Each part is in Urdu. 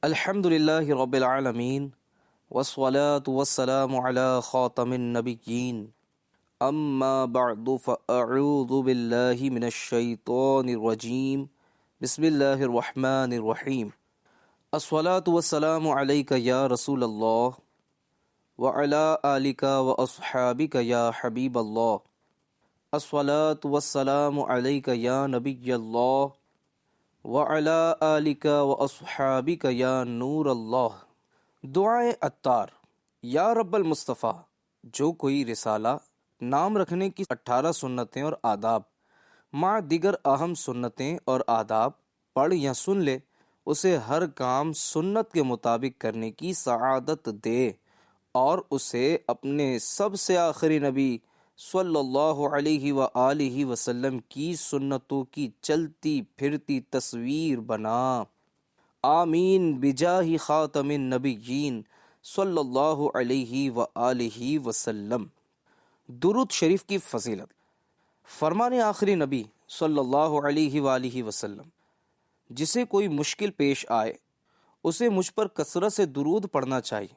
الحمد للہ رب العالمین والصلاة والسلام علی خاتم النبیین اما بعد فاعوذ باللہ من الشیطان الرجیم بسم اللہ الرحمن الرحیم الصلاة والسلام علیک یا رسول اللہ وعلی آلک واصحابک یا حبیب اللہ الصلاة والسلام علیک یا نبی اللہ وعلی آلک واصحابک یا نور اللہ۔ دعائے عطار۔ یا رب المصطفیٰ، جو کوئی رسالہ نام رکھنے کی 18 سنتیں اور آداب مع دیگر اہم سنتیں اور آداب پڑھ یا سن لے، اسے ہر کام سنت کے مطابق کرنے کی سعادت دے اور اسے اپنے سب سے آخری نبی صلی اللہ علیہ وآلہ وسلم کی سنتوں کی چلتی پھرتی تصویر بنا۔ آمین بجاہ خاتم النبیین صلی اللہ علیہ وآلہ وسلم۔ درود شریف کی فضیلت۔ فرمان آخری نبی صلی اللہ علیہ وآلہ وسلم، جسے کوئی مشکل پیش آئے اسے مجھ پر کثرت سے درود پڑھنا چاہیے،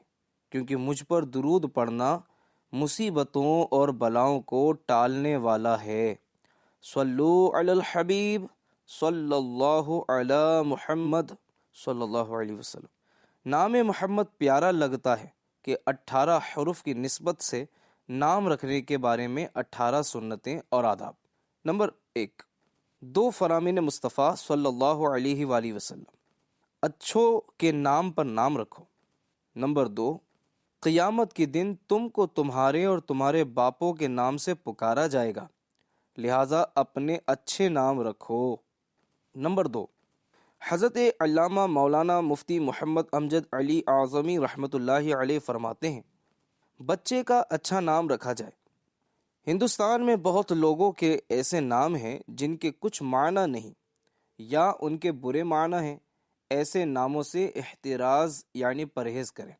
کیونکہ مجھ پر درود پڑھنا مصیبتوں اور بلاؤں کو ٹالنے والا ہے۔ صلو علی الحبیب صلی اللہ علی محمد صلی اللہ علیہ وسلم۔ نام محمد پیارا لگتا ہے کہ 18 حروف کی نسبت سے نام رکھنے کے بارے میں 18 سنتیں اور آداب۔ نمبر 1، 2 فرامین مصطفیٰ صلی اللہ علیہ وآلہ وسلم، اچھوں کے نام پر نام رکھو۔ نمبر 2، قیامت کے دن تم کو تمہارے اور تمہارے باپوں کے نام سے پکارا جائے گا، لہٰذا اپنے اچھے نام رکھو۔ نمبر 2، حضرت علامہ مولانا مفتی محمد امجد علی اعظمی رحمۃ اللہ علیہ فرماتے ہیں، بچے کا اچھا نام رکھا جائے۔ ہندوستان میں بہت لوگوں کے ایسے نام ہیں جن کے کچھ معنی نہیں یا ان کے برے معنی ہیں۔ ایسے ناموں سے احتراز یعنی پرہیز کریں۔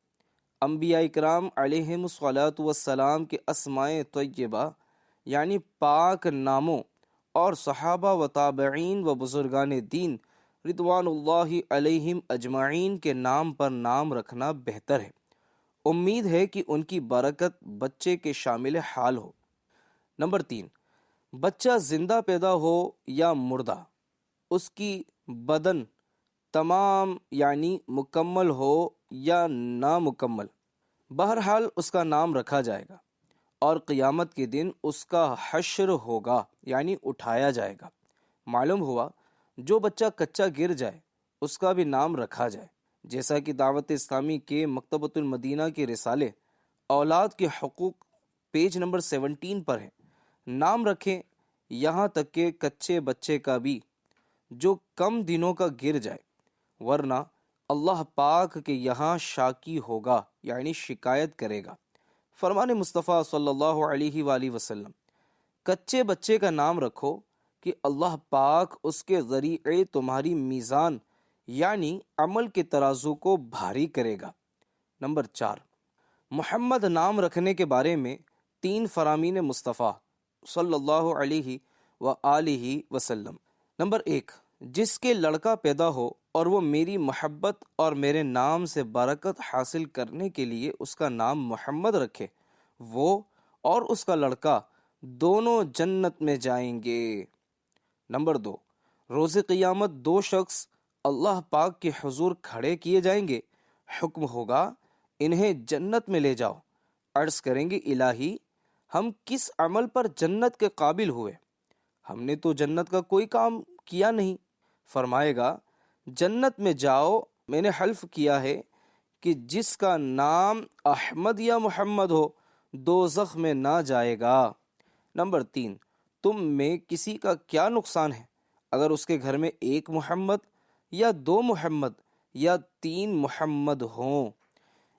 انبیاء اکرام علیہم الصلاۃ والسلام کے اسماء طیبہ یعنی پاک ناموں اور صحابہ و تابعین و بزرگان دین رضوان اللہ علیہم اجمعین کے نام پر نام رکھنا بہتر ہے۔ امید ہے کہ ان کی برکت بچے کے شامل حال ہو۔ نمبر 3، بچہ زندہ پیدا ہو یا مردہ، اس کی بدن تمام یعنی مکمل ہو یا نامکمل، بہرحال اس کا نام رکھا جائے گا، اور قیامت کے دن اس کا حشر ہوگا یعنی اٹھایا جائے گا۔ معلوم ہوا جو بچہ کچا گر جائے اس کا بھی نام رکھا جائے، جیسا کہ دعوت اسلامی کے مکتبۃ المدینہ کے رسالے اولاد کے حقوق پیج نمبر 17 پر ہے۔ نام رکھیں یہاں تک کہ کچے بچے کا بھی جو کم دنوں کا گر جائے، ورنہ اللہ پاک کے یہاں شاکی ہوگا یعنی شکایت کرے گا۔ فرمان مصطفیٰ صلی اللہ علیہ وآلہ وسلم، کچے بچے کا نام رکھو کہ اللہ پاک اس کے ذریعے تمہاری میزان یعنی عمل کے ترازو کو بھاری کرے گا۔ نمبر 4، محمد نام رکھنے کے بارے میں 3 فرامین مصطفیٰ صلی اللہ علیہ وآلہ وسلم۔ نمبر 1، جس کے لڑکا پیدا ہو اور وہ میری محبت اور میرے نام سے برکت حاصل کرنے کے لیے اس کا نام محمد رکھے، وہ اور اس کا لڑکا دونوں جنت میں جائیں گے۔ نمبر 2، روز قیامت 2 شخص اللہ پاک کے حضور کھڑے کیے جائیں گے، حکم ہوگا انہیں جنت میں لے جاؤ۔ عرض کریں گے الہی ہم کس عمل پر جنت کے قابل ہوئے؟ ہم نے تو جنت کا کوئی کام کیا نہیں۔ فرمائے گا جنت میں جاؤ، میں نے حلف کیا ہے کہ جس کا نام احمد یا محمد ہو دوزخ میں نہ جائے گا۔ نمبر 3، تم میں کسی کا کیا نقصان ہے اگر اس کے گھر میں 1 محمد یا 2 محمد یا 3 محمد ہوں۔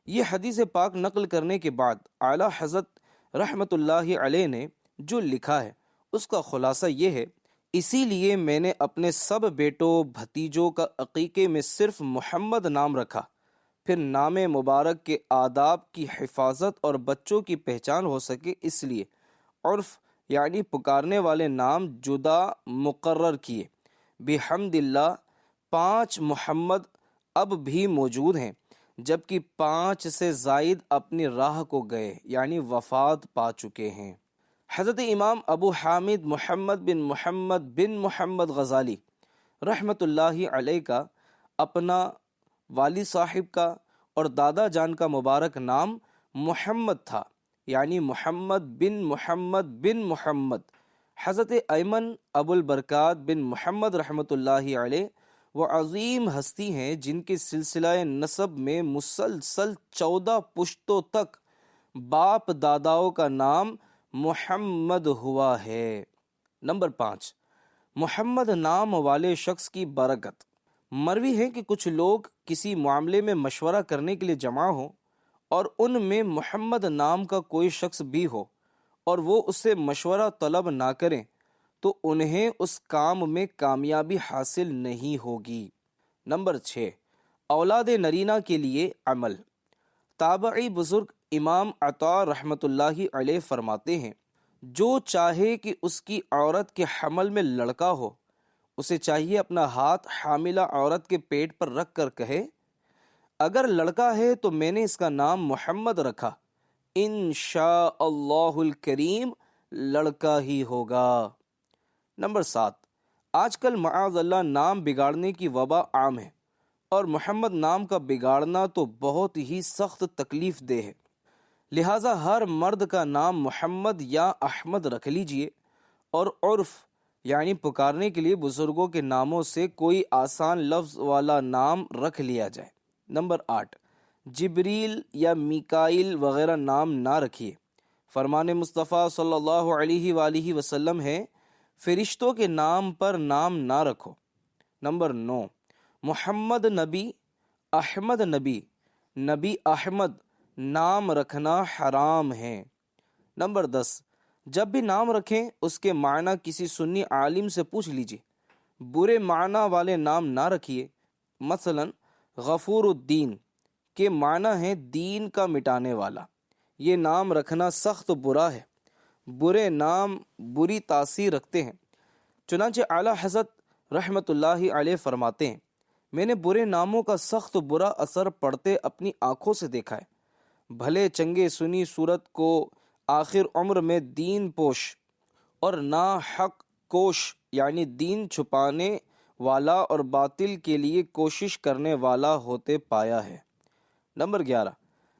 یہ حدیث پاک نقل کرنے کے بعد اعلیٰ حضرت رحمت اللہ علیہ نے جو لکھا ہے اس کا خلاصہ یہ ہے، اسی لیے میں نے اپنے سب بیٹوں بھتیجوں کا عقیقے میں صرف محمد نام رکھا۔ پھر نام مبارک کے آداب کی حفاظت اور بچوں کی پہچان ہو سکے اس لیے عرف یعنی پکارنے والے نام جدا مقرر کیے۔ بحمد اللہ 5 محمد اب بھی موجود ہیں، جبکہ 5 سے زائد اپنی راہ کو گئے یعنی وفات پا چکے ہیں۔ حضرت امام ابو حامد محمد بن محمد غزالی رحمۃ اللہ علیہ کا اپنا، والد صاحب کا اور دادا جان کا مبارک نام محمد تھا، یعنی محمد بن محمد۔ حضرت ایمن ابو البرکات بن محمد رحمۃ اللہ علیہ وہ عظیم ہستی ہیں جن کے سلسلہ نسب میں مسلسل 14 پشتوں تک باپ داداؤں کا نام محمد ہوا ہے۔ نمبر 5، محمد نام والے شخص کی برکت۔ مروی ہے کہ کچھ لوگ کسی معاملے میں مشورہ کرنے کے لیے جمع ہوں اور ان میں محمد نام کا کوئی شخص بھی ہو اور وہ اس سے مشورہ طلب نہ کریں تو انہیں اس کام میں کامیابی حاصل نہیں ہوگی۔ نمبر 6، اولاد نرینہ کے لیے عمل۔ تابعی بزرگ امام عطا رحمۃ اللہ علیہ فرماتے ہیں، جو چاہے کہ اس کی عورت کے حمل میں لڑکا ہو، اسے چاہیے اپنا ہاتھ حاملہ عورت کے پیٹ پر رکھ کر کہے، اگر لڑکا ہے تو میں نے اس کا نام محمد رکھا، انشاء اللہ الکریم لڑکا ہی ہوگا۔ نمبر 7، آج کل معاذ اللہ نام بگاڑنے کی وبا عام ہے، اور محمد نام کا بگاڑنا تو بہت ہی سخت تکلیف دہ ہے، لہٰذا ہر مرد کا نام محمد یا احمد رکھ لیجئے، اور عرف یعنی پکارنے کے لیے بزرگوں کے ناموں سے کوئی آسان لفظ والا نام رکھ لیا جائے۔ نمبر 8، جبریل یا میکائیل وغیرہ نام نہ رکھیے۔ فرمان مصطفیٰ صلی اللہ علیہ وآلہ وسلم ہے، فرشتوں کے نام پر نام نہ رکھو۔ نمبر 9، محمد نبی، احمد نبی، نبی احمد نام رکھنا حرام ہے۔ نمبر 10، جب بھی نام رکھیں اس کے معنی کسی سنی عالم سے پوچھ لیجئے، برے معنی والے نام نہ رکھیے۔ مثلا غفور الدین کے معنی ہے دین کا مٹانے والا، یہ نام رکھنا سخت برا ہے، برے نام بری تاثیر رکھتے ہیں۔ چنانچہ اعلیٰ حضرت رحمت اللہ علیہ فرماتے ہیں، میں نے برے ناموں کا سخت برا اثر پڑتے اپنی آنکھوں سے دیکھا ہے۔ بھلے چنگے سنی صورت کو آخر عمر میں دین پوش اور نا حق کوش یعنی دین چھپانے والا اور باطل کے لیے کوشش کرنے والا ہوتے پایا ہے۔ نمبر 11،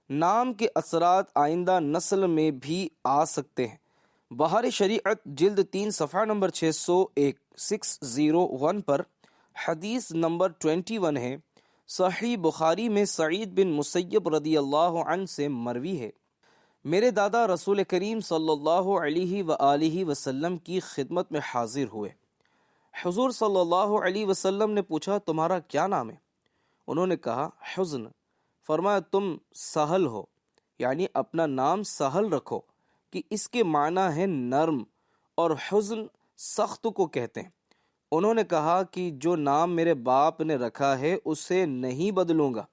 نام کے اثرات آئندہ نسل میں بھی آ سکتے ہیں۔ بہار شریعت جلد 3 صفحہ نمبر 601 پر حدیث نمبر 21 ہے، صحیح بخاری میں سعید بن مسیب رضی اللہ عنہ سے مروی ہے، میرے دادا رسول کریم صلی اللہ علیہ وآلہ وسلم کی خدمت میں حاضر ہوئے۔ حضور صلی اللہ علیہ وسلم نے پوچھا، تمہارا کیا نام ہے؟ انہوں نے کہا حزن۔ فرمایا تم سہل ہو، یعنی اپنا نام سہل رکھو کہ اس کے معنی ہے نرم، اور حزن سخت کو کہتے ہیں۔ انہوں نے کہا کہ جو نام میرے باپ نے رکھا ہے اسے نہیں بدلوں گا۔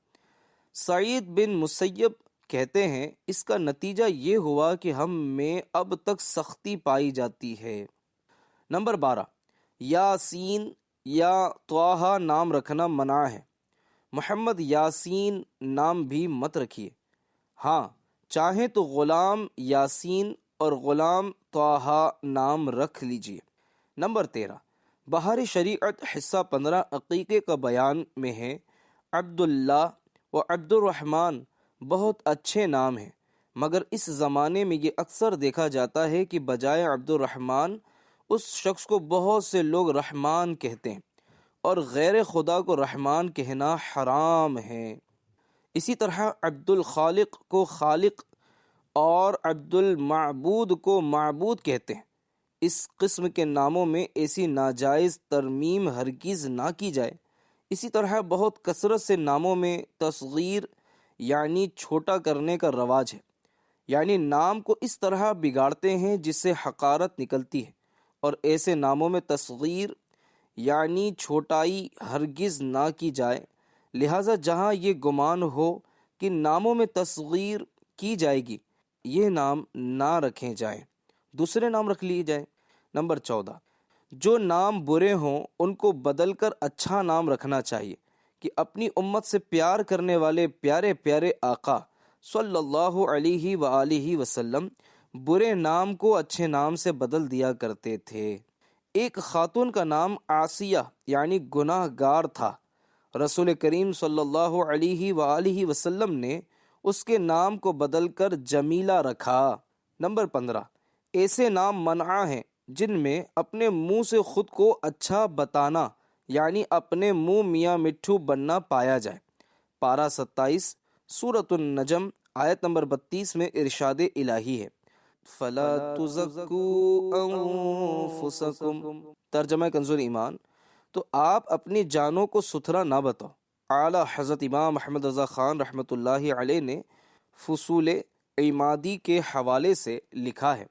سعید بن مسیب کہتے ہیں، اس کا نتیجہ یہ ہوا کہ ہم میں اب تک سختی پائی جاتی ہے۔ نمبر 12، یاسین یا طٰہٰ نام رکھنا منع ہے۔ محمد یاسین نام بھی مت رکھیے، ہاں چاہیں تو غلام یاسین اور غلام طٰہٰ نام رکھ لیجئے۔ نمبر 13، بہار شریعت حصہ 15 عقیقے کا بیان میں ہے، عبداللہ و عبد الرحمن بہت اچھے نام ہیں، مگر اس زمانے میں یہ اکثر دیکھا جاتا ہے کہ بجائے عبد الرحمن اس شخص کو بہت سے لوگ رحمان کہتے ہیں، اور غیر خدا کو رحمان کہنا حرام ہے۔ اسی طرح عبد الخالق کو خالق اور عبد المعبود کو معبود کہتے ہیں۔ اس قسم کے ناموں میں ایسی ناجائز ترمیم ہرگز نہ کی جائے۔ اسی طرح بہت کثرت سے ناموں میں تصغیر یعنی چھوٹا کرنے کا رواج ہے، یعنی نام کو اس طرح بگاڑتے ہیں جس سے حقارت نکلتی ہے، اور ایسے ناموں میں تصغیر یعنی چھوٹائی ہرگز نہ کی جائے۔ لہٰذا جہاں یہ گمان ہو کہ ناموں میں تصغیر کی جائے گی، یہ نام نہ رکھے جائیں، دوسرے نام رکھ لیے جائیں۔ نمبر 14، جو نام برے ہوں ان کو بدل کر اچھا نام رکھنا چاہیے، کہ اپنی امت سے پیار کرنے والے پیارے پیارے آقا صلی اللہ علیہ وآلہ وسلم برے نام کو اچھے نام سے بدل دیا کرتے تھے۔ ایک خاتون کا نام عاصیہ یعنی گناہ گار تھا، رسول کریم صلی اللہ علیہ وآلہ وسلم نے اس کے نام کو بدل کر جمیلہ رکھا۔ نمبر 15، ایسے نام منع ہیں جن میں اپنے منہ سے خود کو اچھا بتانا یعنی اپنے منہ میاں مٹھو بننا پایا جائے۔ پارہ 27 سورۃ النجم آیت نمبر 32 میں ارشاد الہی ہے، فَلَا تُزَكُّوا أَنفُسَكُمْ، ترجمہ کنز ایمان، تو آپ اپنی جانوں کو ستھرا نہ بتاؤ۔ اعلیٰ حضرت امام محمد رضا خان رحمۃ اللہ علیہ نے فصول عمادی کے حوالے سے لکھا ہے،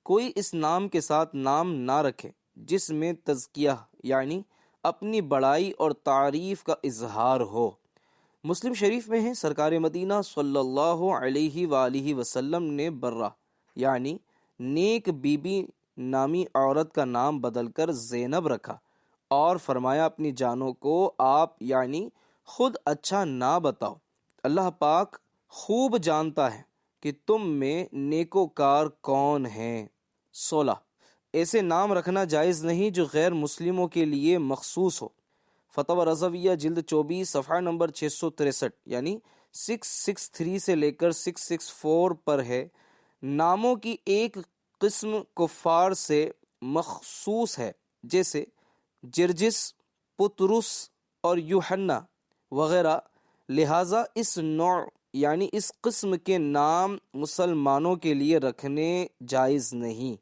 کوئی اس نام کے ساتھ نام نہ رکھے جس میں تزکیہ یعنی اپنی بڑائی اور تعریف کا اظہار ہو۔ مسلم شریف میں ہے، سرکار مدینہ صلی اللہ علیہ وآلہ وسلم نے برہ یعنی نیک بی بی نامی عورت کا نام بدل کر زینب رکھا اور فرمایا اپنی جانوں کو آپ یعنی خود اچھا نہ بتاؤ، اللہ پاک خوب جانتا ہے کہ تم میں نیکوکار کون ہیں۔ 16، ایسے نام رکھنا جائز نہیں جو غیر مسلموں کے لیے مخصوص ہو۔ فتاوی رضویہ جلد 24 صفحہ نمبر 663 یعنی 663 سے لے کر 664 پر ہے، ناموں کی ایک قسم کفار سے مخصوص ہے جیسے جرجس، پطرس اور یوحنا وغیرہ، لہٰذا اس نوع یعنی اس قسم کے نام مسلمانوں کے لیے رکھنے جائز نہیں،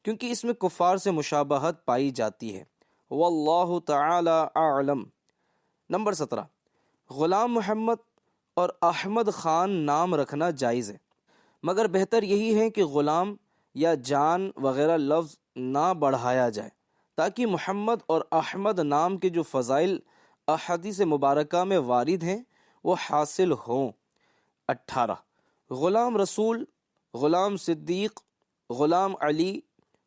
کیونکہ اس میں کفار سے مشابہت پائی جاتی ہے۔ واللہ تعالی اعلم۔ نمبر 17، غلام محمد اور احمد خان نام رکھنا جائز ہے، مگر بہتر یہی ہے کہ غلام یا جان وغیرہ لفظ نہ بڑھایا جائے تاکہ محمد اور احمد نام کے جو فضائل احادیث مبارکہ میں وارد ہیں وہ حاصل ہوں۔ 18، غلام رسول، غلام صدیق، غلام علی،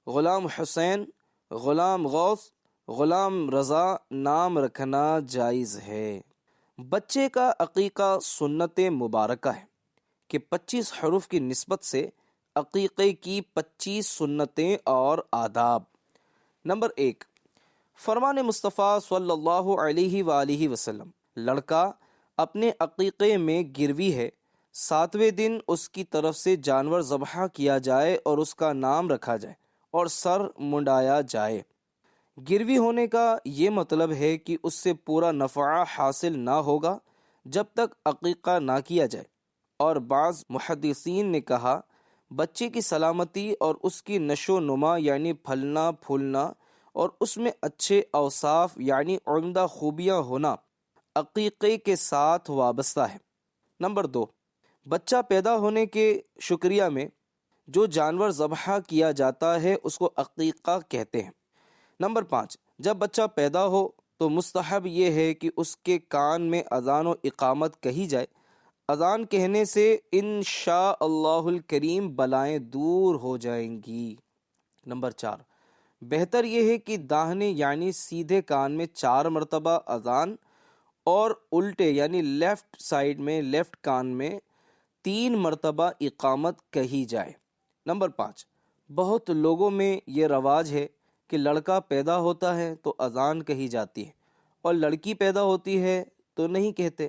غلام حسین، غلام غوث، غلام رضا نام رکھنا جائز ہے۔ بچے کا عقیقہ سنت مبارکہ ہے کہ 25 حروف کی نسبت سے عقیقے کی 25 سنتیں اور آداب۔ نمبر 1، فرمان مصطفیٰ صلی اللہ علیہ وآلہ وسلم، لڑکا اپنے عقیقے میں گروی ہے، 7ویں دن اس کی طرف سے جانور ذبح کیا جائے اور اس کا نام رکھا جائے اور سر منڈایا جائے۔ گروی ہونے کا یہ مطلب ہے کہ اس سے پورا نفع حاصل نہ ہوگا جب تک عقیقہ نہ کیا جائے، اور بعض محدثین نے کہا بچے کی سلامتی اور اس کی نشو و نما یعنی پھلنا پھولنا اور اس میں اچھے اوصاف یعنی عمدہ خوبیاں ہونا عقیقے کے ساتھ وابستہ ہے۔ نمبر 2، بچہ پیدا ہونے کے شکریہ میں جو جانور ذبح کیا جاتا ہے اس کو عقیقہ کہتے ہیں۔ نمبر 5، جب بچہ پیدا ہو تو مستحب یہ ہے کہ اس کے کان میں اذان و اقامت کہی جائے، اذان کہنے سے انشاء اللہ الکریم بلائیں دور ہو جائیں گی۔ نمبر 4، بہتر یہ ہے کہ داہنے یعنی سیدھے کان میں 4 مرتبہ اذان اور الٹے یعنی لیفٹ سائیڈ میں لیفٹ کان میں 3 مرتبہ اقامت کہی جائے۔ نمبر 5، بہت لوگوں میں یہ رواج ہے کہ لڑکا پیدا ہوتا ہے تو اذان کہی جاتی ہے اور لڑکی پیدا ہوتی ہے تو نہیں کہتے،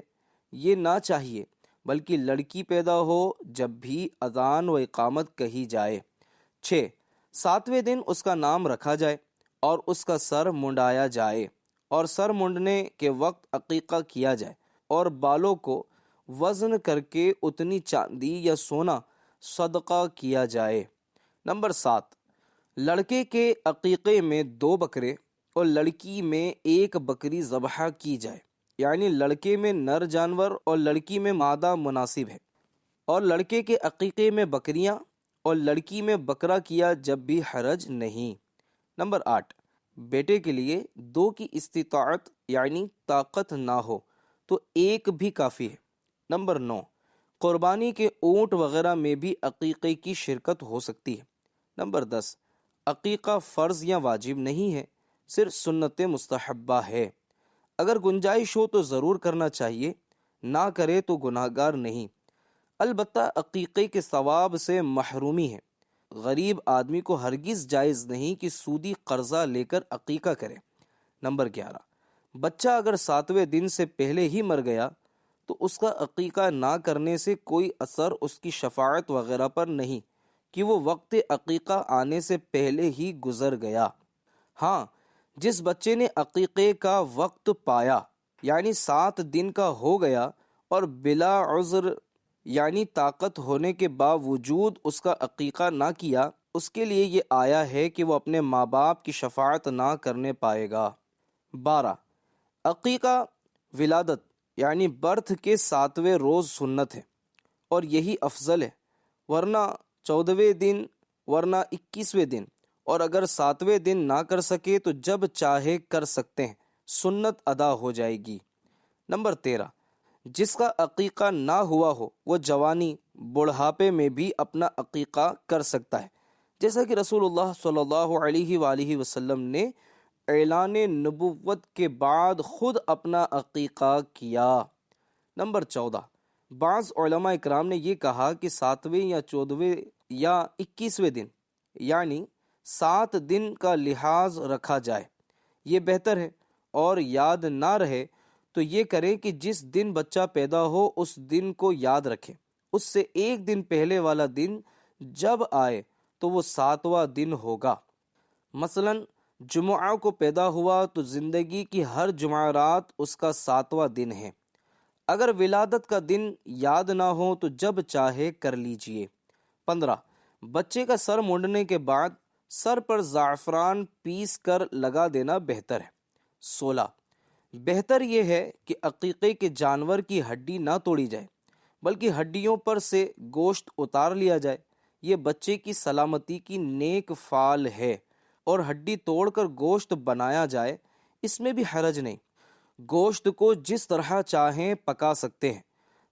یہ نہ چاہیے، بلکہ لڑکی پیدا ہو جب بھی اذان و اقامت کہی جائے۔ 6، 7ویں دن اس کا نام رکھا جائے اور اس کا سر منڈایا جائے اور سر منڈنے کے وقت عقیقہ کیا جائے اور بالوں کو وزن کر کے اتنی چاندی یا سونا صدقہ کیا جائے۔ نمبر 7، لڑکے کے عقیقے میں 2 بکرے اور لڑکی میں 1 بکری ذبح کی جائے، یعنی لڑکے میں نر جانور اور لڑکی میں مادہ مناسب ہے، اور لڑکے کے عقیقے میں بکریاں اور لڑکی میں بکرا کیا جب بھی حرج نہیں۔ نمبر 8، بیٹے کے لیے 2 کی استطاعت یعنی طاقت نہ ہو تو 1 بھی کافی ہے۔ نمبر 9، قربانی کے اونٹ وغیرہ میں بھی عقیقے کی شرکت ہو سکتی ہے۔ نمبر 10، عقیقہ فرض یا واجب نہیں ہے، صرف سنت مستحبہ ہے۔ اگر گنجائش ہو تو ضرور کرنا چاہیے، نہ کرے تو گناہگار نہیں۔ البتہ عقیقے کے ثواب سے محرومی ہے۔ غریب آدمی کو ہرگز جائز نہیں کہ سودی قرضہ لے کر عقیقہ کرے۔ نمبر 11، بچہ اگر 7ویں دن سے پہلے ہی مر گیا تو اس کا عقیقہ نہ کرنے سے کوئی اثر اس کی شفاعت وغیرہ پر نہیں کہ وہ وقت عقیقہ آنے سے پہلے ہی گزر گیا۔ ہاں، جس بچے نے عقیقے کا وقت پایا یعنی 7 دن کا ہو گیا اور بلا عذر یعنی طاقت ہونے کے باوجود اس کا عقیقہ نہ کیا، اس کے لیے یہ آیا ہے کہ وہ اپنے ماں باپ کی شفاعت نہ کرنے پائے گا۔ 12، عقیقہ ولادت یعنی برتھ کے 7ویں روز سنت ہے اور یہی افضل ہے، ورنہ 14ویں دن ورنہ 21ویں دن، اور اگر 7ویں دن نہ کر سکے تو جب چاہے کر سکتے ہیں، سنت ادا ہو جائے گی۔ نمبر 13، جس کا عقیقہ نہ ہوا ہو وہ جوانی بڑھاپے میں بھی اپنا عقیقہ کر سکتا ہے، جیسا کہ رسول اللہ صلی اللہ علیہ وآلہ وسلم نے اعلان نبوت کے بعد خود اپنا عقیقہ کیا۔ نمبر 14، بعض علماء اکرام نے یہ کہا کہ 7ویں یا 14ویں یا 21ویں دن یعنی 7 دن کا لحاظ رکھا جائے، یہ بہتر ہے، اور یاد نہ رہے تو یہ کرے کہ جس دن بچہ پیدا ہو اس دن کو یاد رکھے، اس سے ایک دن پہلے والا دن جب آئے تو وہ 7واں دن ہوگا۔ مثلا جمعہ کو پیدا ہوا تو زندگی کی ہر جمعرات اس کا 7واں دن ہے۔ اگر ولادت کا دن یاد نہ ہو تو جب چاہے کر لیجئے۔ 15، بچے کا سر مونڈنے کے بعد سر پر زعفران پیس کر لگا دینا بہتر ہے۔ 16، بہتر یہ ہے کہ عقیقے کے جانور کی ہڈی نہ توڑی جائے بلکہ ہڈیوں پر سے گوشت اتار لیا جائے، یہ بچے کی سلامتی کی نیک فعل ہے، اور ہڈی توڑ کر گوشت بنایا جائے اس میں بھی حرج نہیں۔ گوشت کو جس طرح چاہیں پکا سکتے ہیں،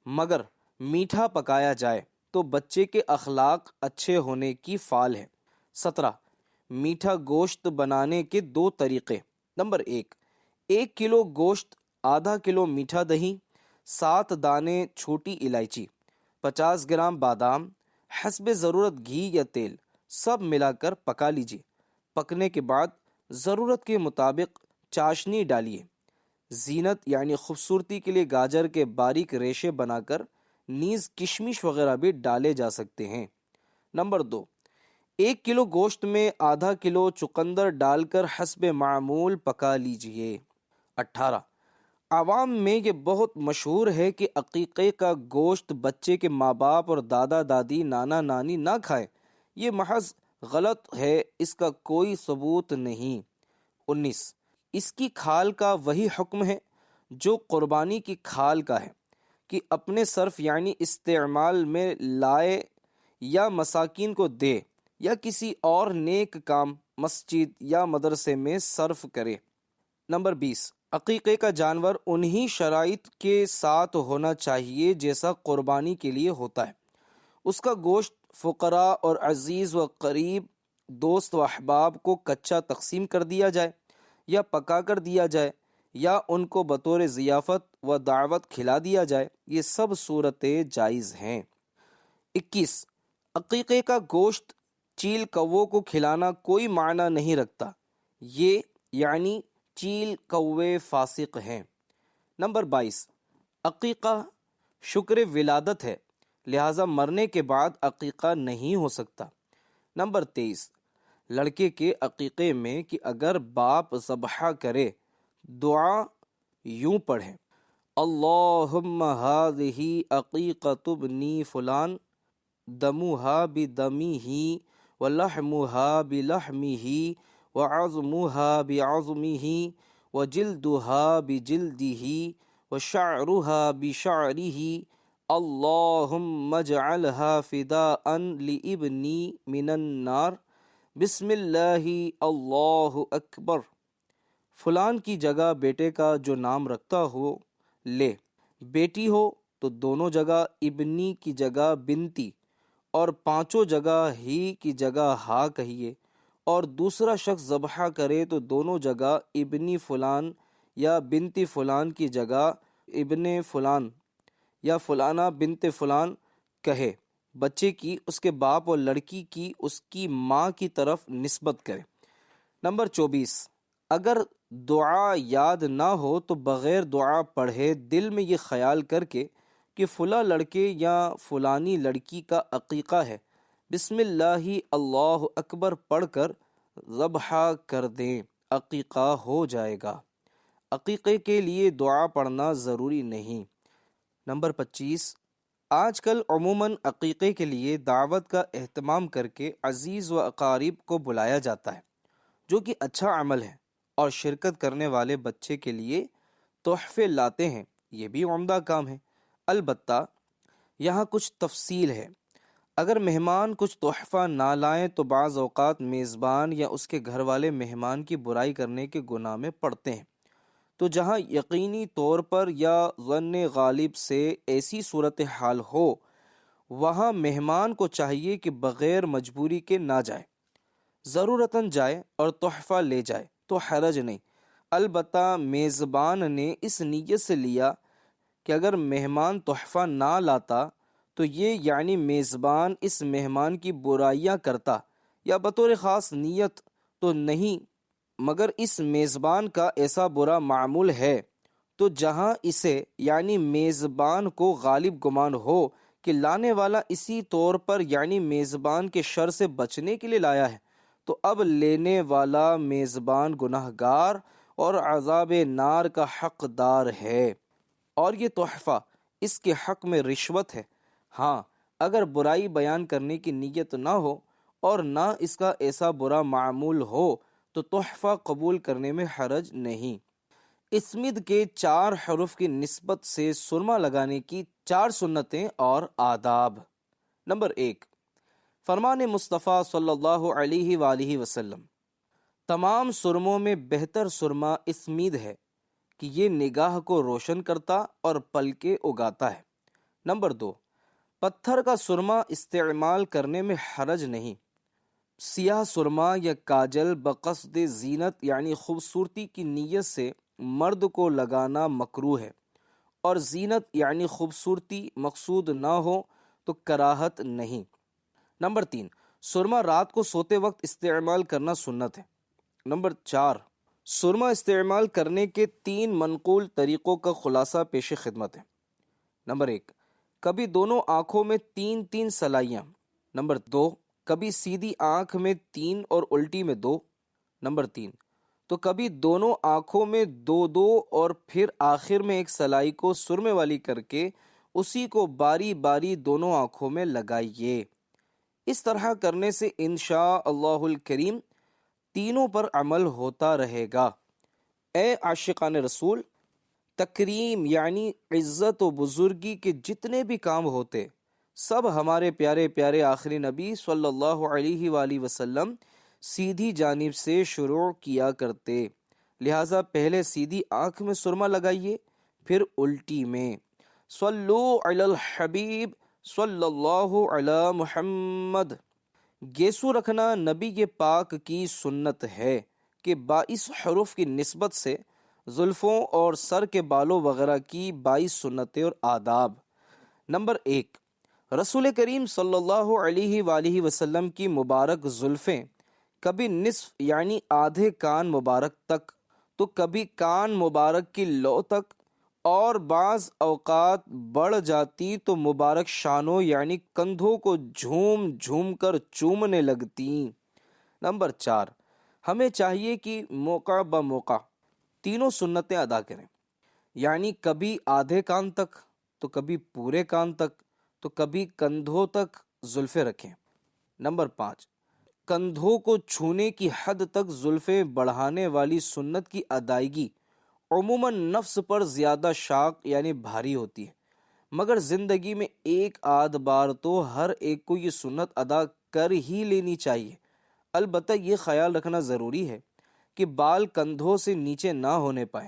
مگر میٹھا پکایا جائے تو بچے کے اخلاق اچھے ہونے کی فعل ہے۔ 17، میٹھا گوشت بنانے کے 2 طریقے۔ نمبر 1 کلو گوشت، آدھا کلو میٹھا دہی، 7 دانے چھوٹی الائچی، 50 گرام بادام، حسب ضرورت گھی یا تیل، سب ملا کر پکا لیجیے۔ پکنے کے بعد ضرورت کے مطابق چاشنی ڈالیے۔ زینت یعنی خوبصورتی کے لیے گاجر کے باریک ریشے بنا کر نیز کشمش وغیرہ بھی ڈالے جا سکتے ہیں۔ نمبر 2، 1 کلو گوشت میں آدھا کلو چقندر ڈال کر حسب معمول پکا لیجئے۔ 18، عوام میں یہ بہت مشہور ہے کہ عقیقے کا گوشت بچے کے ماں باپ اور دادا دادی نانا نانی نہ کھائیں، یہ محض غلط ہے، اس کا کوئی ثبوت نہیں۔ 19، اس کی کھال کا وہی حکم ہے جو قربانی کی کھال کا ہے کہ اپنے صرف یعنی استعمال میں لائے یا مساکین کو دے یا کسی اور نیک کام مسجد یا مدرسے میں صرف کرے۔ نمبر 20، عقیقے کا جانور انہی شرائط کے ساتھ ہونا چاہیے جیسا قربانی کے لیے ہوتا ہے۔ اس کا گوشت فقراء اور عزیز و قریب دوست و احباب کو کچا تقسیم کر دیا جائے یا پکا کر دیا جائے یا ان کو بطور ضیافت و دعوت کھلا دیا جائے، یہ سب صورتیں جائز ہیں۔ 21، عقیقے کا گوشت چیل کووں کو کھلانا کوئی معنی نہیں رکھتا، یہ یعنی چیل کوے فاسق ہیں۔ نمبر 22، عقیقہ شکر ولادت ہے، لہذا مرنے کے بعد عقیقہ نہیں ہو سکتا۔ نمبر 23، لڑکے کے عقیقے میں کہ اگر باپ ذبح کرے دعا یوں پڑھیں: اللہم ہذہ عقیقۃ ابنی فلان دمها بدمہ ولحمها بلحمہ وعظمها بعظمہ وجلدها بجلدہ وشعرها بشعرہ اللہم اجعلها فداء لابنی من النار بسم اللہ اللہ اکبر۔ فلان کی جگہ بیٹے کا جو نام رکھتا ہو لے، بیٹی ہو تو دونوں جگہ ابنی کی جگہ بنتی اور پانچوں جگہ ہی کی جگہ ہا کہیے، اور دوسرا شخص ذبح کرے تو دونوں جگہ ابنی فلان یا بنت فلان کی جگہ ابن فلان یا فلانہ بنت فلان کہے، بچے کی اس کے باپ اور لڑکی کی اس کی ماں کی طرف نسبت کرے۔ نمبر 24، اگر دعا یاد نہ ہو تو بغیر دعا پڑھے دل میں یہ خیال کر کے کہ فلاں لڑکے یا فلانی لڑکی کا عقیقہ ہے، بسم اللہ اللہ اکبر پڑھ کر ذبح کر دیں، عقیقہ ہو جائے گا۔ عقیقے کے لیے دعا پڑھنا ضروری نہیں۔ نمبر 25، آج کل عموماً عقیقے کے لیے دعوت کا اہتمام کر کے عزیز و اقارب کو بلایا جاتا ہے، جو کہ اچھا عمل ہے، اور شرکت کرنے والے بچے کے لیے تحفے لاتے ہیں، یہ بھی عمدہ کام ہے۔ البتہ یہاں کچھ تفصیل ہے، اگر مہمان کچھ تحفہ نہ لائیں تو بعض اوقات میزبان یا اس کے گھر والے مہمان کی برائی کرنے کے گناہ میں پڑتے ہیں، تو جہاں یقینی طور پر یا ظن غالب سے ایسی صورتحال ہو، وہاں مہمان کو چاہیے کہ بغیر مجبوری کے نہ جائے، ضرورتاً جائے اور تحفہ لے جائے تو حرج نہیں۔ البتہ میزبان نے اس نیت سے لیا کہ اگر مہمان تحفہ نہ لاتا تو یہ یعنی میزبان اس مہمان کی برائیاں کرتا، یا بطور خاص نیت تو نہیں، مگر اس میزبان کا ایسا برا معمول ہے، تو جہاں اسے یعنی میزبان کو غالب گمان ہو کہ لانے والا اسی طور پر یعنی میزبان کے شر سے بچنے کے لیے لایا ہے، تو اب لینے والا میزبان گناہ گار اور عذاب نار کا حقدار ہے، اور یہ تحفہ اس کے حق میں رشوت ہے۔ ہاں، اگر برائی بیان کرنے کی نیت نہ ہو اور نہ اس کا ایسا برا معمول ہو تو تحفہ قبول کرنے میں حرج نہیں۔ اسمد کے 4 حروف کی نسبت سے سرما لگانے کی 4 سنتیں اور آداب۔ نمبر 1، فرمان مصطفیٰ صلی اللہ علیہ وآلہ وسلم، تمام سرموں میں بہتر سرما اسمید ہے کہ یہ نگاہ کو روشن کرتا اور پلکیں اگاتا ہے۔ نمبر 2، پتھر کا سرما استعمال کرنے میں حرج نہیں۔ سیاہ سرما یا کاجل بقصد زینت یعنی خوبصورتی کی نیت سے مرد کو لگانا مکروہ ہے، اور زینت یعنی خوبصورتی مقصود نہ ہو تو کراہت نہیں۔ نمبر 3، سرما رات کو سوتے وقت استعمال کرنا سنت ہے۔ نمبر 4، سرما استعمال کرنے کے 3 منقول طریقوں کا خلاصہ پیش خدمت ہے۔ نمبر 1، کبھی دونوں آنکھوں میں 3 سلائیاں۔ نمبر 2، کبھی سیدھی آنکھ میں 3 اور الٹی میں 2۔ نمبر 3، تو کبھی دونوں آنکھوں میں 2 اور پھر آخر میں ایک سلائی کو سرمے والی کر کے اسی کو باری باری دونوں آنکھوں میں لگائیے۔ اس طرح کرنے سے انشاء اللہ الکریم تینوں پر عمل ہوتا رہے گا۔ اے عاشقان رسول، تکریم یعنی عزت و بزرگی کے جتنے بھی کام ہوتے سب ہمارے پیارے پیارے آخری نبی صلی اللہ علیہ وآلہ وسلم سیدھی جانب سے شروع کیا کرتے، لہٰذا پہلے سیدھی آنکھ میں سرما لگائیے، پھر الٹی میں۔ صلو علی الحبیب صلی اللہ علی محمد۔ گیسو رکھنا نبی پاک کی سنت ہے کہ 22 حروف کی نسبت سے زلفوں اور سر کے بالوں وغیرہ کی 22 سنتیں اور آداب۔ نمبر 1، رسول کریم صلی اللہ علیہ وآلہ وسلم کی مبارک زلفیں کبھی نصف یعنی آدھے کان مبارک تک، تو کبھی کان مبارک کی لو تک، اور بعض اوقات بڑھ جاتی تو مبارک شانوں یعنی کندھوں کو جھوم جھوم کر چومنے لگتی۔ نمبر 4، ہمیں چاہیے کہ موقع بموقع تینوں سنتیں ادا کریں، یعنی کبھی آدھے کان تک، تو کبھی پورے کان تک، تو کبھی کندھوں تک زلفیں رکھیں۔ نمبر 5، کندھوں کو چھونے کی حد تک زلفیں بڑھانے والی سنت کی ادائیگی عموماً نفس پر زیادہ شاق یعنی بھاری ہوتی ہے، مگر زندگی میں ایک آدھ بار تو ہر ایک کو یہ سنت ادا کر ہی لینی چاہیے۔ البتہ یہ خیال رکھنا ضروری ہے کہ بال کندھوں سے نیچے نہ ہونے پائے۔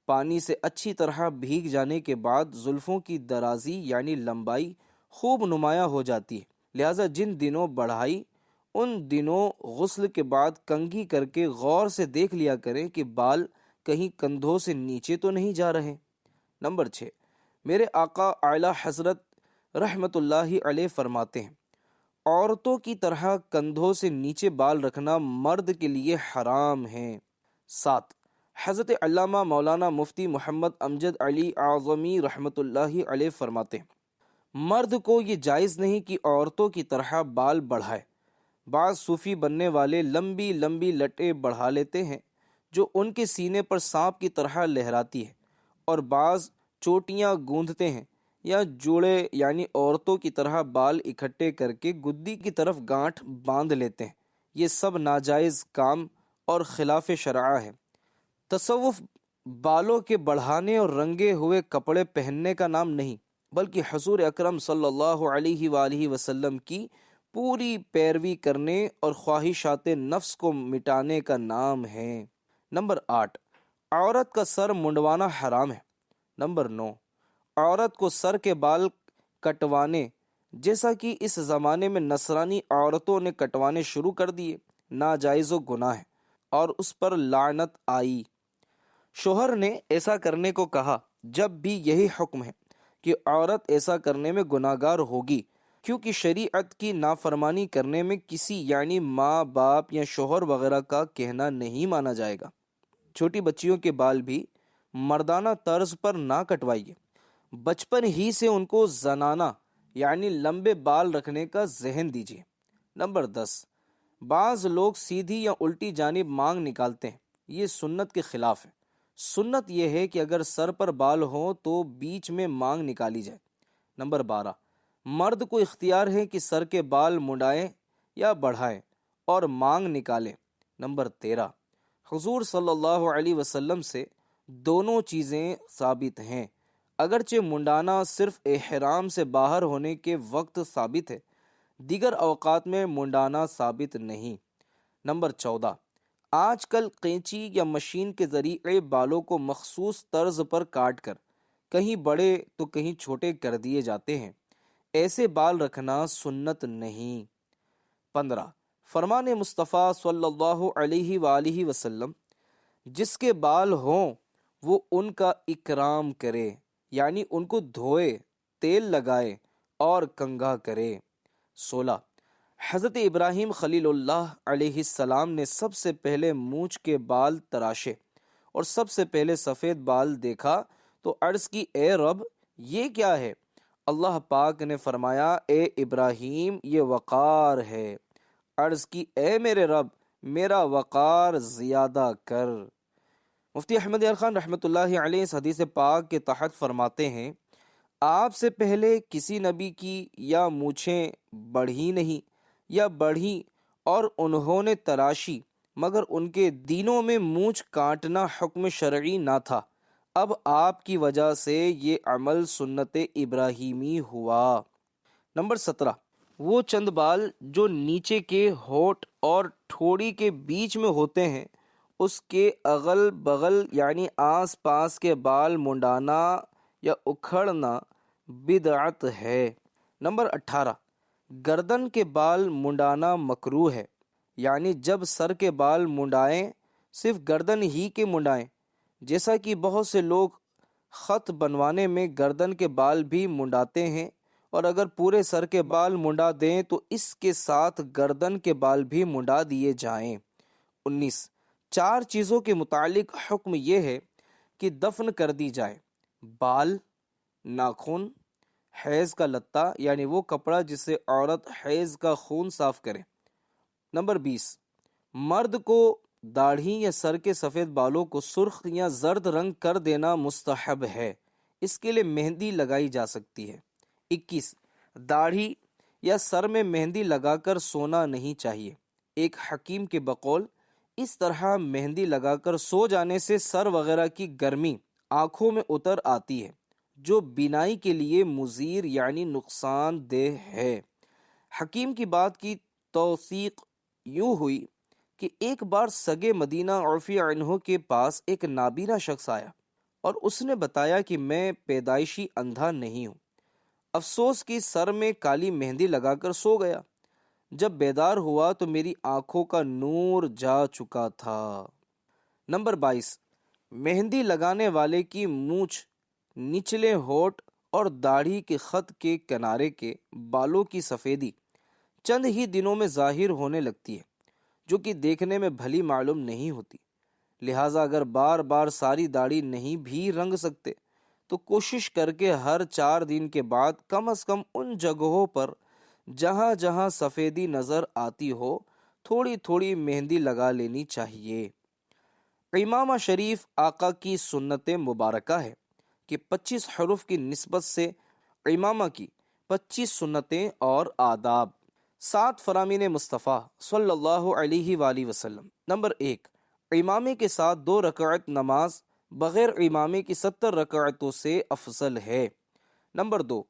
پانی سے اچھی طرح بھیگ جانے کے بعد زلفوں کی درازی یعنی لمبائی خوب نمایاں ہو جاتی ہے، لہٰذا جن دنوں بڑھائی ان دنوں غسل کے بعد کنگھی کر کے غور سے دیکھ لیا کریں کہ بال کہیں کندھوں سے نیچے تو نہیں جا رہے؟ نمبر 6، میرے آقا اعلیٰ حضرت رحمت اللہ علیہ فرماتے ہیں عورتوں کی طرح کندھوں سے نیچے بال رکھنا مرد کے لیے حرام ہے۔ 7، حضرت علامہ مولانا مفتی محمد امجد علی اعظمی رحمت اللہ علیہ فرماتے ہیں مرد کو یہ جائز نہیں کہ عورتوں کی طرح بال بڑھائے۔ بعض صوفی بننے والے لمبی لمبی لٹیں بڑھا لیتے ہیں جو ان کے سینے پر سانپ کی طرح لہراتی ہے، اور بعض چوٹیاں گوندھتے ہیں یا جوڑے یعنی عورتوں کی طرح بال اکٹھے کر کے گدی کی طرف گانٹھ باندھ لیتے ہیں۔ یہ سب ناجائز کام اور خلاف شرع ہے۔ تصوف بالوں کے بڑھانے اور رنگے ہوئے کپڑے پہننے کا نام نہیں، بلکہ حضور اکرم صلی اللہ علیہ وآلہ وسلم کی پوری پیروی کرنے اور خواہشات نفس کو مٹانے کا نام ہے۔ نمبر 8، عورت کا سر منڈوانا حرام ہے۔ نمبر 9، عورت کو سر کے بال کٹوانے جیسا کہ اس زمانے میں نصرانی عورتوں نے کٹوانے شروع کر دیے ناجائز و گناہ ہے اور اس پر لعنت آئی۔ شوہر نے ایسا کرنے کو کہا جب بھی یہی حکم ہے کہ عورت ایسا کرنے میں گناہگار ہوگی، کیونکہ شریعت کی نافرمانی کرنے میں کسی یعنی ماں باپ یا شوہر وغیرہ کا کہنا نہیں مانا جائے گا۔ چھوٹی بچیوں کے بال بھی مردانہ طرز پر نہ کٹوائیے، بچپن ہی سے ان کو زنانہ یعنی لمبے بال رکھنے کا ذہن دیجیے۔ نمبر 10، بعض لوگ سیدھی یا الٹی جانب مانگ نکالتے ہیں، یہ سنت کے خلاف ہے۔ سنت یہ ہے کہ اگر سر پر بال ہوں تو بیچ میں مانگ نکالی جائے۔ نمبر 12، مرد کو اختیار ہے کہ سر کے بال منڈائیں یا بڑھائیں اور مانگ نکالیں۔ نمبر 13، حضور صلی اللہ علیہ وسلم سے دونوں چیزیں ثابت ہیں، اگرچہ منڈانا صرف احرام سے باہر ہونے کے وقت ثابت ہے، دیگر اوقات میں منڈانا ثابت نہیں۔ نمبر 14، آج کل قینچی یا مشین کے ذریعے بالوں کو مخصوص طرز پر کاٹ کر کہیں بڑے تو کہیں چھوٹے کر دیے جاتے ہیں، ایسے بال رکھنا سنت نہیں۔ 15، فرمان مصطفیٰ صلی اللہ علیہ وآلہ وسلم جس کے بال ہوں وہ ان کا اکرام کرے، یعنی ان کو دھوئے، تیل لگائے اور کنگھا کرے۔ 16، حضرت ابراہیم خلیل اللہ علیہ السلام نے سب سے پہلے مونچھ کے بال تراشے اور سب سے پہلے سفید بال دیکھا تو عرض کی اے رب یہ کیا ہے؟ اللہ پاک نے فرمایا اے ابراہیم یہ وقار ہے۔ عرض کی اے میرے رب میرا وقار زیادہ کر۔ مفتی احمد یار خان رحمۃ اللہ علیہ اس حدیث پاک کے تحت فرماتے ہیں آپ سے پہلے کسی نبی کی یا مونچھیں بڑھی نہیں یا بڑھی اور انہوں نے تراشی، مگر ان کے دینوں میں مونچھ کاٹنا حکم شرعی نہ تھا، اب آپ کی وجہ سے یہ عمل سنت ابراہیمی ہوا۔ نمبر 17، وہ چند بال جو نیچے کے ہونٹ اور ٹھوڑی کے بیچ میں ہوتے ہیں اس کے اغل بغل یعنی آس پاس کے بال منڈانا یا اکھڑنا بدعت ہے۔ نمبر 18، گردن کے بال منڈانا مکروہ ہے، یعنی جب سر کے بال منڈائیں صرف گردن ہی کے منڈائیں، جیسا کہ بہت سے لوگ خط بنوانے میں گردن کے بال بھی منڈاتے ہیں، اور اگر پورے سر کے بال منڈا دیں تو اس کے ساتھ گردن کے بال بھی منڈا دیے جائیں۔ 19، 4 چیزوں کے متعلق حکم یہ ہے کہ دفن کر دی جائے: بال، ناخن، حیض کا لتا یعنی وہ کپڑا جس سے عورت حیض کا خون صاف کرے۔ نمبر 20، مرد کو داڑھی یا سر کے سفید بالوں کو سرخ یا زرد رنگ کر دینا مستحب ہے، اس کے لیے مہندی لگائی جا سکتی ہے۔ 21، داڑھی یا سر میں مہندی لگا کر سونا نہیں چاہیے۔ ایک حکیم کے بقول اس طرح مہندی لگا کر سو جانے سے سر وغیرہ کی گرمی آنکھوں میں اتر آتی ہے جو بینائی کے لیے مضر یعنی نقصان دہ ہے۔ حکیم کی بات کی توثیق یوں ہوئی کہ ایک بار سگے مدینہ عرفی عنہ کے پاس ایک نابینا شخص آیا اور اس نے بتایا کہ میں پیدائشی اندھا نہیں ہوں، افسوس کہ سر میں کالی مہندی لگا کر سو گیا، جب بیدار ہوا تو میری آنکھوں کا نور جا چکا تھا۔ نمبر 22، مہندی لگانے والے کی مونچھ، نچلے ہونٹ اور داڑھی کے خط کے کنارے کے بالوں کی سفیدی چند ہی دنوں میں ظاہر ہونے لگتی ہے، جو کہ دیکھنے میں بھلی معلوم نہیں ہوتی۔ لہٰذا اگر بار بار ساری داڑھی نہیں بھی رنگ سکتے تو کوشش کر کے ہر 4 دن کے بعد کم از کم ان جگہوں پر جہاں جہاں سفیدی نظر آتی ہو تھوڑی تھوڑی مہندی لگا لینی چاہیے۔ امامہ شریف آقا کی سنت مبارکہ ہے کہ 25 حروف کی نسبت سے امامہ کی 25 سنتیں اور آداب۔ 7 فرامین مصطفیٰ صلی اللہ علیہ وآلہ وسلم۔ نمبر 1، امامے کے ساتھ 2 رکعت نماز بغیر امامے کی 70 رکعتوں سے افضل ہے۔ نمبر 2،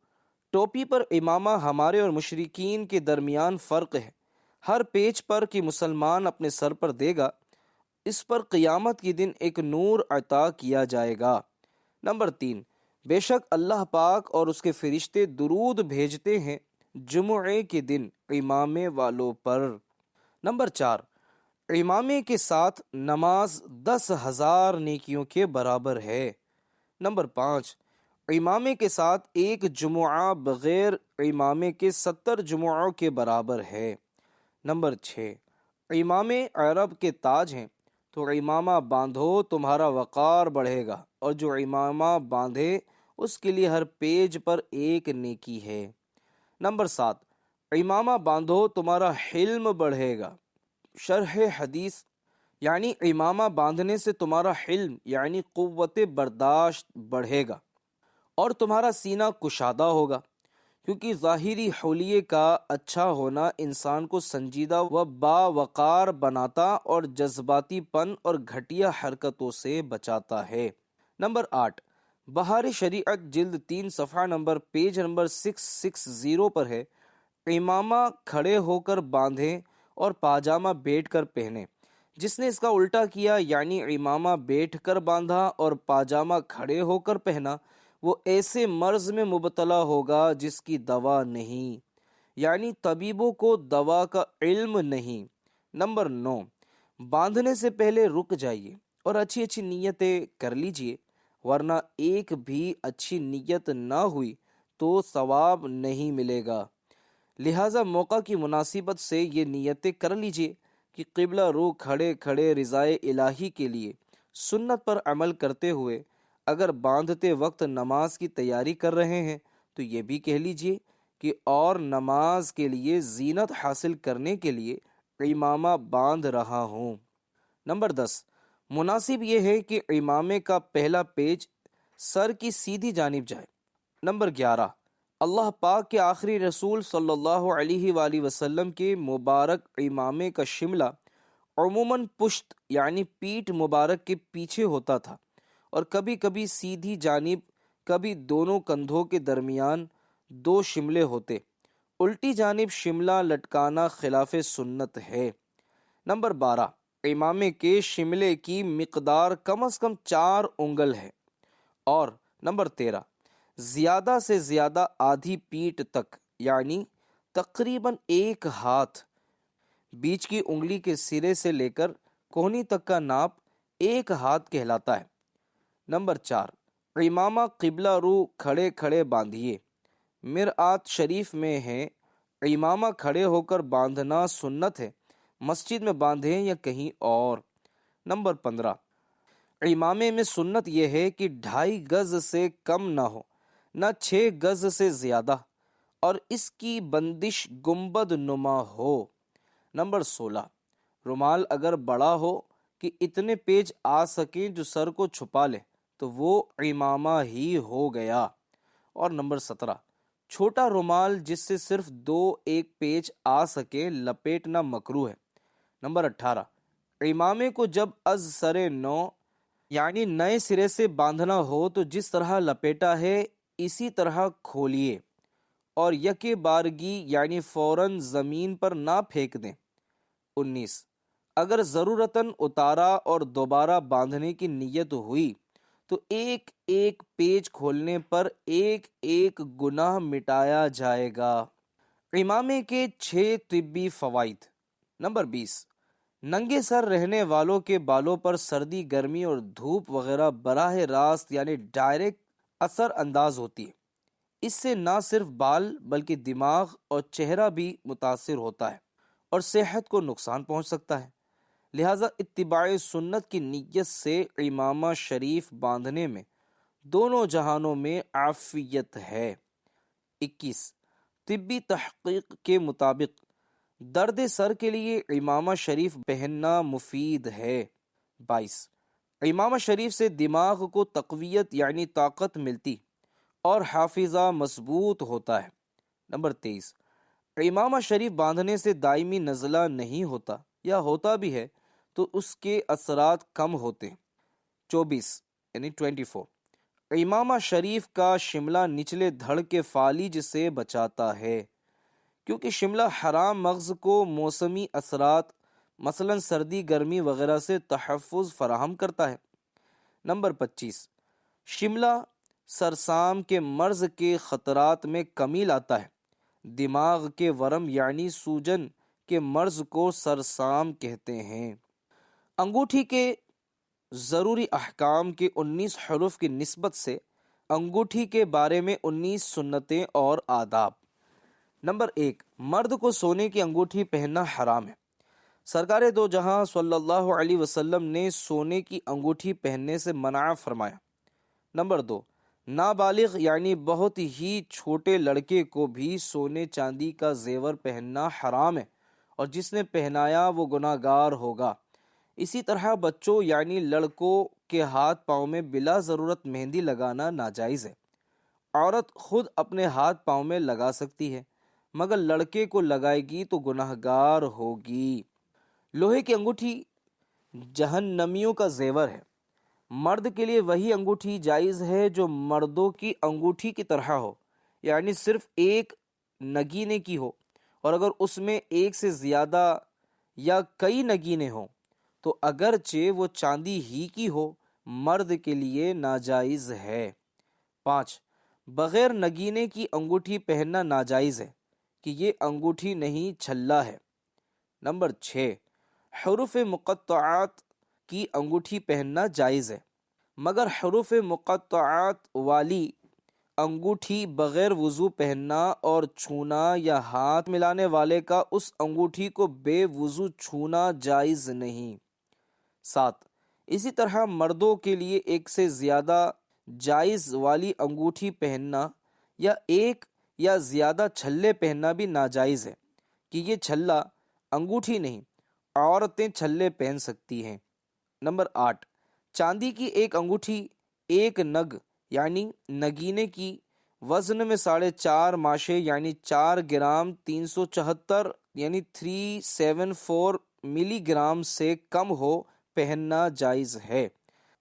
ٹوپی پر امامہ ہمارے اور مشرکین کے درمیان فرق ہے۔ ہر پیچ پر کہ مسلمان اپنے سر پر دے گا، اس پر قیامت کے دن ایک نور عطا کیا جائے گا۔ نمبر 3، بے شک اللہ پاک اور اس کے فرشتے درود بھیجتے ہیں جمعے کے دن امامے والوں پر۔ نمبر 4، امامے کے ساتھ نماز 10,000 نیکیوں کے برابر ہے۔ نمبر 5، امامے کے ساتھ ایک جمعہ بغیر امامے کے 70 جمعوں کے برابر ہے۔ نمبر 6، امامے عرب کے تاج ہیں، تو امامہ باندھو تمہارا وقار بڑھے گا، اور جو امامہ باندھے اس کے لیے ہر پیج پر ایک نیکی ہے۔ نمبر 7، امامہ باندھو تمہارا حلم بڑھے گا۔ شرح حدیث، یعنی امامہ باندھنے سے تمہارا حلم یعنی قوت برداشت بڑھے گا اور تمہارا سینہ کشادہ ہوگا، کیونکہ ظاہری حلیے کا اچھا ہونا انسان کو سنجیدہ و باوقار بناتا اور جذباتی پن اور گھٹیا حرکتوں سے بچاتا ہے۔ نمبر 8، بہار شریعت جلد 3 صفحہ نمبر پیج نمبر 660 پر ہے، امامہ کھڑے ہو کر باندھیں اور پاجامہ بیٹھ کر پہنے۔ جس نے اس کا الٹا کیا، یعنی امامہ بیٹھ کر باندھا اور پاجامہ کھڑے ہو کر پہنا، وہ ایسے مرض میں مبتلا ہوگا جس کی دوا نہیں، یعنی طبیبوں کو دوا کا علم نہیں۔ نمبر 9، باندھنے سے پہلے رک جائیے اور اچھی اچھی نیتیں کر لیجئے، ورنہ ایک بھی اچھی نیت نہ ہوئی تو ثواب نہیں ملے گا۔ لہٰذا موقع کی مناسبت سے یہ نیتیں کر لیجئے کہ قبلہ رو کھڑے کھڑے رضائے الہی کے لیے سنت پر عمل کرتے ہوئے اگر باندھتے وقت نماز کی تیاری کر رہے ہیں تو یہ بھی کہہ لیجئے کہ اور نماز کے لیے زینت حاصل کرنے کے لیے امامہ باندھ رہا ہوں۔ نمبر 10، مناسب یہ ہے کہ امامے کا پہلا پیج سر کی سیدھی جانب جائے۔ نمبر 11، اللہ پاک کے آخری رسول صلی اللہ علیہ وآلہ وسلم کے مبارک امامے کا شملہ عموماً پشت یعنی پیٹھ مبارک کے پیچھے ہوتا تھا، اور کبھی کبھی سیدھی جانب، کبھی دونوں کندھوں کے درمیان 2 شملے ہوتے۔ الٹی جانب شملہ لٹکانا خلاف سنت ہے۔ نمبر 12، امامے کے شملے کی مقدار کم از کم 4 انگل ہے۔ اور نمبر 13، زیادہ سے زیادہ آدھی پیٹھ تک، یعنی تقریباً 1 ہاتھ، بیچ کی انگلی کے سرے سے لے کر کوہنی تک کا ناپ 1 ہاتھ کہلاتا ہے۔ نمبر 4، امامہ قبلہ رو کھڑے کھڑے باندھیے۔ مرآت شریف میں ہے، امامہ کھڑے ہو کر باندھنا سنت ہے، مسجد میں باندھیں یا کہیں اور۔ نمبر 15، امامے میں سنت یہ ہے کہ 2.5 گز سے کم نہ ہو، نہ 6 گز سے زیادہ، اور اس کی بندش گنبد نما ہو۔ نمبر 16، رومال اگر بڑا ہو کہ اتنے پیج آ سکیں جو سر کو چھپا لے تو وہ امامہ ہی ہو گیا۔ اور نمبر 17، چھوٹا رومال جس سے صرف 2-1 پیج آ سکے لپیٹنا مکروہ ہے۔ نمبر 18، امامے کو جب از سر نو یعنی نئے سرے سے باندھنا ہو تو جس طرح لپیٹا ہے اسی طرح کھولیے، اور یکے بارگی یعنی فوراً زمین پر نہ پھینک دیں۔ 19، اگر ضرورتاً اتارا اور دوبارہ باندھنے کی نیت ہوئی تو ایک ایک پیج کھولنے پر ایک ایک گناہ مٹایا جائے گا۔ امامے کے 6 طبی فوائد۔ نمبر 20، ننگے سر رہنے والوں کے بالوں پر سردی، گرمی اور دھوپ وغیرہ براہ راست یعنی ڈائریکٹ اثر انداز ہوتی ہے۔ اس سے نہ صرف بال بلکہ دماغ اور چہرہ بھی متاثر ہوتا ہے اور صحت کو نقصان پہنچ سکتا ہے۔ لہٰذا اتباع سنت کی نیت سے امامہ شریف باندھنے میں دونوں جہانوں میں عافیت ہے۔ 21 طبی تحقیق کے مطابق درد سر کے لیے امامہ شریف پہننا مفید ہے۔ 22 امامہ شریف سے دماغ کو تقویت یعنی طاقت ملتی اور حافظہ مضبوط ہوتا ہے۔ نمبر 23 امامہ شریف باندھنے سے دائمی نزلہ نہیں ہوتا، یا ہوتا بھی ہے تو اس کے اثرات کم ہوتے ہیں۔ 24 یعنی 24 امامہ شریف کا شملہ نچلے دھڑ کے فالج سے بچاتا ہے، کیونکہ شملہ حرام مغز کو موسمی اثرات مثلا سردی، گرمی وغیرہ سے تحفظ فراہم کرتا ہے۔ نمبر 25 شملہ سرسام کے مرض کے خطرات میں کمی لاتا ہے۔ دماغ کے ورم یعنی سوجن کے مرض کو سرسام کہتے ہیں۔ انگوٹھی کے ضروری احکام کے 19 حروف کی نسبت سے انگوٹھی کے بارے میں 19 سنتیں اور آداب۔ نمبر 1 مرد کو سونے کی انگوٹھی پہننا حرام ہے۔ سرکار دو جہاں صلی اللہ علیہ وسلم نے سونے کی انگوٹھی پہننے سے منع فرمایا۔ نمبر 2 نابالغ یعنی بہت ہی چھوٹے لڑکے کو بھی سونے چاندی کا زیور پہننا حرام ہے، اور جس نے پہنایا وہ گناہ گار ہوگا۔ اسی طرح بچوں یعنی لڑکوں کے ہاتھ پاؤں میں بلا ضرورت مہندی لگانا ناجائز ہے۔ عورت خود اپنے ہاتھ پاؤں میں لگا سکتی ہے، مگر لڑکے کو لگائے گی تو گناہ گار ہوگی۔ لوہے کی انگوٹھی جہنمیوں کا زیور ہے۔ مرد کے لیے وہی انگوٹھی جائز ہے جو مردوں کی انگوٹھی کی طرح ہو، یعنی صرف ایک نگینے کی ہو، اور اگر اس میں ایک سے زیادہ یا کئی نگینے ہوں تو اگرچہ وہ چاندی ہی کی ہو، مرد کے لیے ناجائز ہے۔ 5 بغیر نگینے کی انگوٹھی پہننا ناجائز ہے کہ یہ انگوٹھی نہیں چھلا ہے۔ نمبر 6 حروف مقطعات کی انگوٹھی پہننا جائز ہے، مگر حروف مقطعات والی انگوٹھی بغیر وضو پہننا اور چھونا یا ہاتھ ملانے والے کا اس انگوٹھی کو بے وضو چھونا جائز نہیں۔ 7 اسی طرح مردوں کے لیے ایک سے زیادہ جائز والی انگوٹھی پہننا یا ایک یا زیادہ چھلے پہننا بھی ناجائز ہے کہ یہ چھلا انگوٹھی نہیں، عورتیں چھلے پہن سکتی ہیں۔ نمبر 8 چاندی کی ایک انگوٹھی ایک نگ یعنی نگینے کی وزن میں 4.5 ماشے یعنی 4 گرام 374 یعنی 374 ملی گرام سے کم ہو پہننا جائز ہے،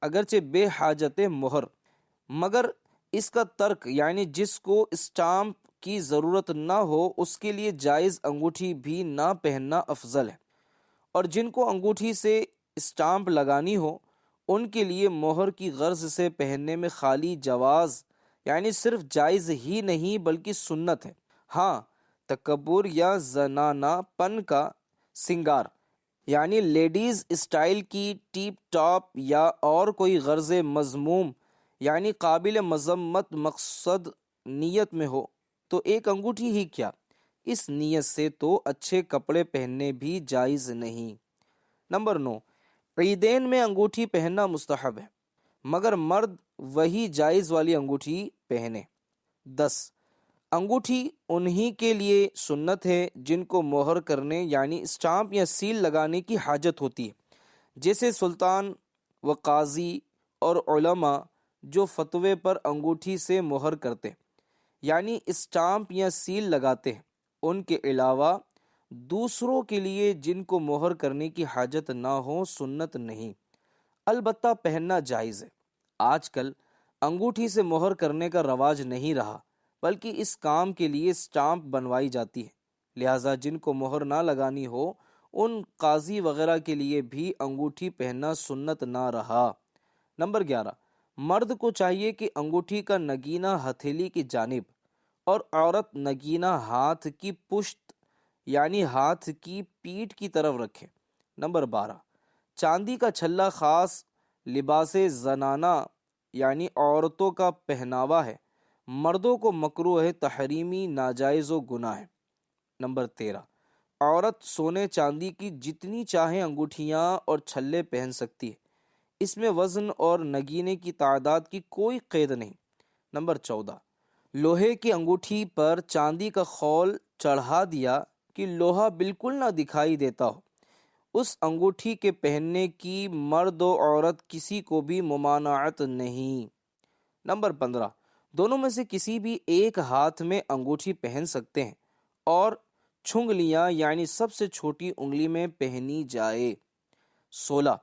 اگرچہ بے حاجت مہر، مگر اس کا ترک یعنی جس کو اسٹامپ کی ضرورت نہ ہو اس کے لیے جائز انگوٹھی بھی نہ پہننا افضل ہے، اور جن کو انگوٹھی سے اسٹامپ لگانی ہو ان کے لیے مہر کی غرض سے پہننے میں خالی جواز یعنی صرف جائز ہی نہیں بلکہ سنت ہے۔ ہاں تکبر یا زنانہ پن کا سنگار یعنی لیڈیز اسٹائل کی ٹیپ ٹاپ یا اور کوئی غرض مذموم یعنی قابل مذمت مقصد نیت میں ہو تو ایک انگوٹھی ہی کیا، اس نیت سے تو اچھے کپڑے پہننے بھی جائز نہیں۔ نمبر 9 عیدین میں انگوٹھی پہننا مستحب ہے، مگر مرد وہی جائز والی انگوٹھی پہنے۔ 10 انگوٹھی انہی کے لیے سنت ہے جن کو مہر کرنے یعنی اسٹامپ یا سیل لگانے کی حاجت ہوتی ہے، جیسے سلطان و قاضی اور علماء جو فتوے پر انگوٹھی سے مہر کرتے یعنی اسٹامپ یا سیل لگاتے ہیں۔ ان کے علاوہ دوسروں کے لیے جن کو مہر کرنے کی حاجت نہ ہو سنت نہیں، البتہ پہننا جائز ہے۔ آج کل انگوٹھی سے مہر کرنے کا رواج نہیں رہا، بلکہ اس کام کے لیے اسٹامپ بنوائی جاتی ہے، لہٰذا جن کو مہر نہ لگانی ہو ان قاضی وغیرہ کے لیے بھی انگوٹھی پہننا سنت نہ رہا۔ نمبر 11 مرد کو چاہیے کہ انگوٹھی کا نگینہ ہتھیلی کی جانب اور عورت نگینہ ہاتھ کی پشت یعنی ہاتھ کی پیٹھ کی طرف رکھے، نمبر 12، چاندی کا چھلا خاص لباس زنانہ یعنی عورتوں کا پہناوا ہے، مردوں کو مکروہ ہے، تحریمی، ناجائز و گناہ ہے۔ نمبر 13، عورت سونے چاندی کی جتنی چاہیں انگوٹھیاں اور چھلے پہن سکتی ہے، اس میں وزن اور نگینے کی تعداد کی کوئی قید نہیں۔ نمبر 14، لوہے کی انگوٹھی پر چاندی کا خول چڑھا دیا کہ لوہا بالکل نہ دکھائی دیتا ہو، اس انگوٹھی کے پہننے کی مرد و عورت کسی کو بھی ممانعت نہیں۔ نمبر 15، دونوں میں سے کسی بھی ایک ہاتھ میں انگوٹھی پہن سکتے ہیں اور چھنگلیاں یعنی سب سے چھوٹی انگلی میں پہنی جائے۔ 16،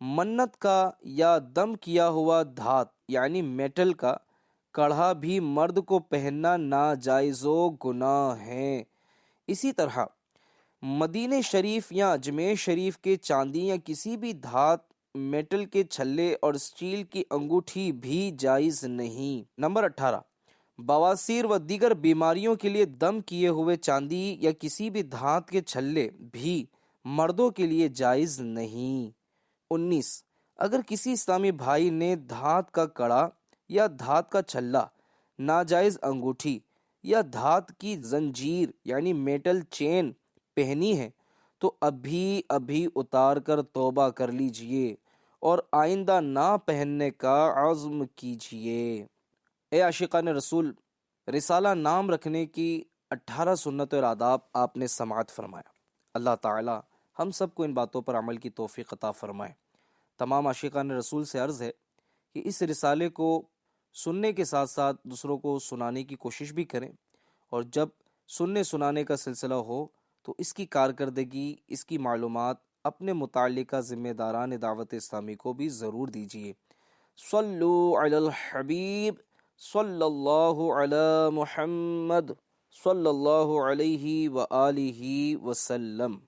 منت کا یا دم کیا ہوا دھات یعنی میٹل کا کڑھا بھی مرد کو پہننا ناجائز و گناہ ہے۔ اسی طرح مدینہ شریف یا اجمیر شریف کے چاندی یا کسی بھی دھات، میٹل کے چھلے اور اسٹیل کی انگوٹھی بھی جائز نہیں۔ نمبر 18، بواسیر و دیگر بیماریوں کے لیے دم کیے ہوئے چاندی یا کسی بھی دھات کے چھلے بھی مردوں کے لیے جائز نہیں۔ 19، اگر کسی اسلامی بھائی نے دھات کا کڑا یا دھات کا چھلا، ناجائز انگوٹھی یا دھات کی زنجیر یعنی میٹل چین پہنی ہے تو ابھی اتار کر توبہ کر لیجئے اور آئندہ نہ پہننے کا عزم کیجئے۔ اے عاشقان رسول، رسالہ نام رکھنے کی 18 سنت اور آداب آپ نے سماعت فرمایا۔ اللہ تعالی ہم سب کو ان باتوں پر عمل کی توفیق عطا فرمائے۔ تمام عاشقان رسول سے عرض ہے کہ اس رسالے کو سننے کے ساتھ ساتھ دوسروں کو سنانے کی کوشش بھی کریں، اور جب سننے سنانے کا سلسلہ ہو تو اس کی کارکردگی، اس کی معلومات اپنے متعلقہ ذمہ داران دعوت اسلامی کو بھی ضرور دیجیے۔ صلو علی الحبیب صلی اللہ علی محمد صلی اللہ علیہ وآلہ وسلم۔